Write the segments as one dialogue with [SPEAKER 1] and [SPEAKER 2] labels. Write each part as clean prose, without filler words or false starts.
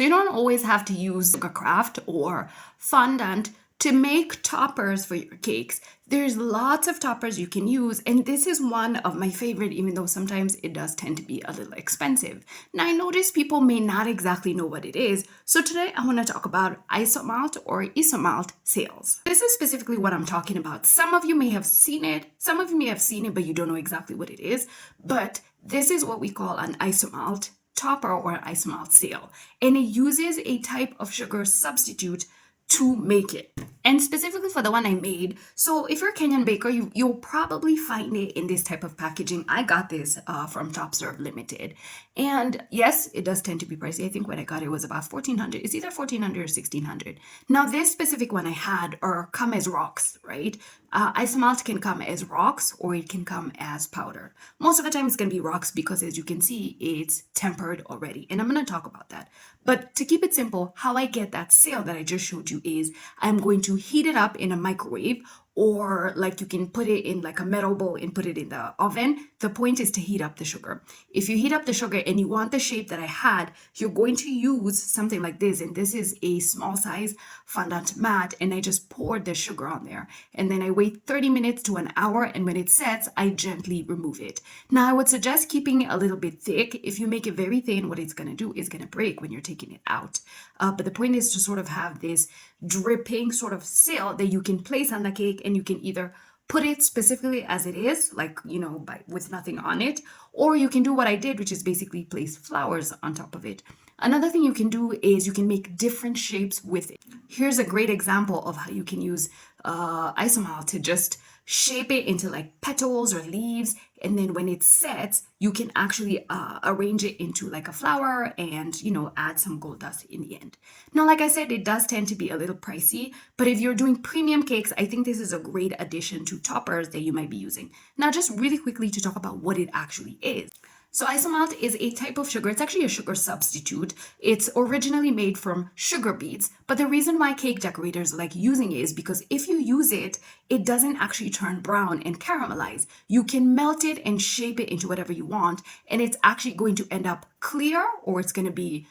[SPEAKER 1] So you don't always have to use sugar craft or fondant to make toppers for your cakes. There's lots of toppers you can use, and this is one of my favorite, even though sometimes it does tend to be a little expensive. Now, I notice people may not exactly know what it is, so today I want to talk about Isomalt or Isomalt sales. This is specifically what I'm talking about. Some of you may have seen it, but you don't know exactly what it is, but this is what we call an Isomalt topper or an Isomalt sale, and it uses a type of sugar substitute to make it. And specifically for the one I made, so if you're a Kenyan baker, you'll probably find it in this type of packaging. I got this from Top Serve Limited. And yes, it does tend to be pricey. I think when I got it was about $1,400. It's either $1,400 or $1,600. Now, this specific one I had come as rocks, right? Isomalt can come as rocks or it can come as powder. Most of the time it's going to be rocks because, as you can see, it's tempered already. And I'm going to talk about that. But to keep it simple, how I get that sale that I just showed you is I'm going to heat it up in a microwave, or like you can put it in like a metal bowl and put it in the oven. The point is to heat up the sugar. If you heat up the sugar and you want the shape that I had, you're going to use something like this. And this is a small size fondant mat. And I just poured the sugar on there. And then I wait 30 minutes to an hour. And when it sets, I gently remove it. Now, I would suggest keeping it a little bit thick. If you make it very thin, what it's going to do is going to break when you're taking it out. But the point is to sort of have this dripping sort of seal that you can place on the cake, and you can either put it specifically as it is, like, with nothing on it, or you can do what I did, which is basically place flowers on top of it. Another thing you can do is you can make different shapes with it. Here's a great example of how you can use Isomalt to just shape it into like petals or leaves, and then when it sets, you can actually arrange it into like a flower and add some gold dust in the end. Now, like I said, it does tend to be a little pricey, but if you're doing premium cakes, I think this is a great addition to toppers that you might be using. Now, just really quickly to talk about what it actually is. So Isomalt is a type of sugar. It's actually a sugar substitute. It's originally made from sugar beets, but the reason why cake decorators like using it is because if you use it, it doesn't actually turn brown and caramelize. You can melt it and shape it into whatever you want, and it's actually going to end up clear, or it's going to be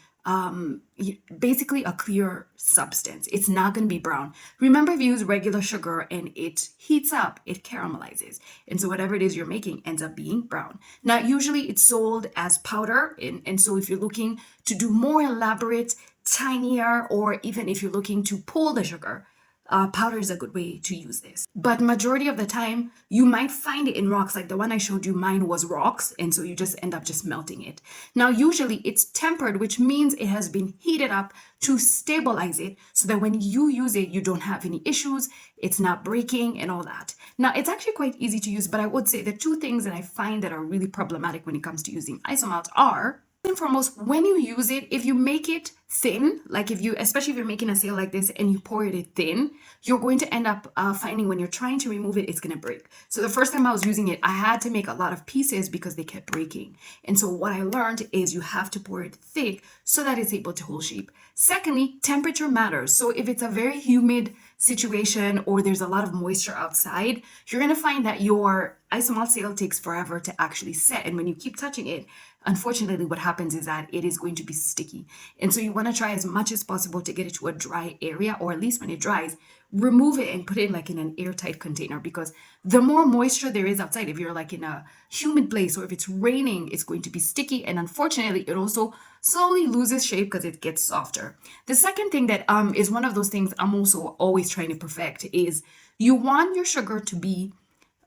[SPEAKER 1] basically a clear substance. It's not going to be brown. Remember, if you use regular sugar and it heats up, it caramelizes. And so whatever it is you're making ends up being brown. Now, usually it's sold as powder. And so if you're looking to do more elaborate, tinier, or even if you're looking to pull the sugar, powder is a good way to use this. But majority of the time, you might find it in rocks. Like the one I showed you, mine was rocks. And so you just end up just melting it. Now, usually it's tempered, which means it has been heated up to stabilize it so that when you use it, you don't have any issues. It's not breaking and all that. Now, it's actually quite easy to use, but I would say the two things that I find that are really problematic when it comes to using Isomalt are, first and foremost, when you use it, if you make it thin, like especially if you're making a sale like this and you pour it thin, you're going to end up finding when you're trying to remove it, it's going to break. So the first time I was using it, I had to make a lot of pieces because they kept breaking. And so what I learned is you have to pour it thick so that it's able to hold shape. Secondly, temperature matters. So if it's a very humid situation or there's a lot of moisture outside, you're going to find that your Isomalt sale takes forever to actually set. And when you keep touching it, unfortunately, what happens is that it is going to be sticky. And so you want to try as much as possible to get it to a dry area, or at least when it dries, remove it and put it like in an airtight container, because the more moisture there is outside, if you're like in a humid place or if it's raining, it's going to be sticky. And unfortunately, it also slowly loses shape because it gets softer. The second thing that is one of those things I'm also always trying to perfect is you want your sugar to be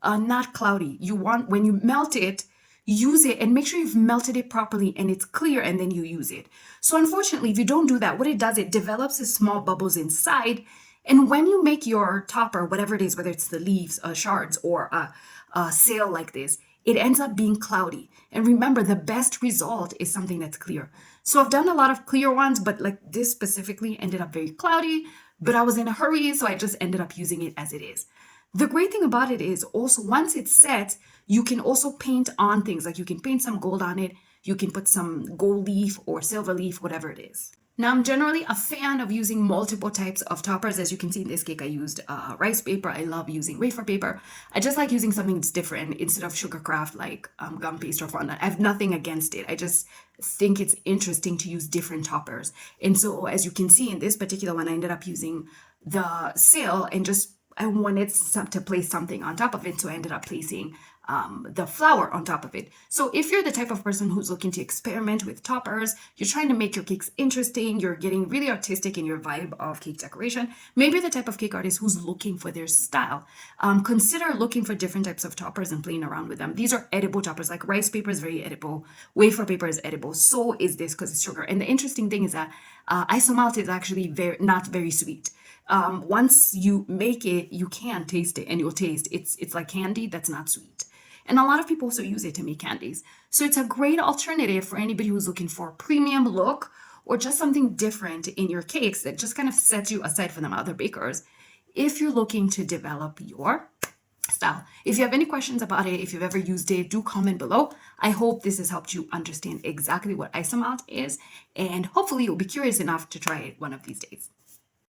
[SPEAKER 1] not cloudy. You want, when you melt it, use it and make sure you've melted it properly and it's clear, and then you use it. So unfortunately, if you don't do that, what it does, it develops these small bubbles inside. And when you make your topper, whatever it is, whether it's the leaves, shards, or a sail like this, it ends up being cloudy. And remember, the best result is something that's clear. So I've done a lot of clear ones, but like this specifically ended up very cloudy, but I was in a hurry, so I just ended up using it as it is. The great thing about it is also once it's set, you can also paint on things. Like you can paint some gold on it. You can put some gold leaf or silver leaf, whatever it is. Now, I'm generally a fan of using multiple types of toppers. As you can see in this cake, I used rice paper. I love using wafer paper. I just like using something that's different instead of sugar craft like gum paste or fondant. I have nothing against it. I just think it's interesting to use different toppers. And so, as you can see in this particular one, I ended up using the sail and just I wanted to place something on top of it, so I ended up placing the flour on top of it. So if you're the type of person who's looking to experiment with toppers, you're trying to make your cakes interesting, you're getting really artistic in your vibe of cake decoration, maybe you're the type of cake artist who's looking for their style, consider looking for different types of toppers and playing around with them. These are edible toppers, like rice paper is very edible, wafer paper is edible, so is this because it's sugar. And the interesting thing is that isomalt is actually not very sweet. Once you make it, you can taste it and you'll taste it's like candy that's not sweet. And a lot of people also use it to make candies. So it's a great alternative for anybody who's looking for a premium look or just something different in your cakes that just kind of sets you aside from the other bakers if you're looking to develop your style. If you have any questions about it, if you've ever used it, do comment below. I hope this has helped you understand exactly what Isomalt is, and hopefully you'll be curious enough to try it one of these days.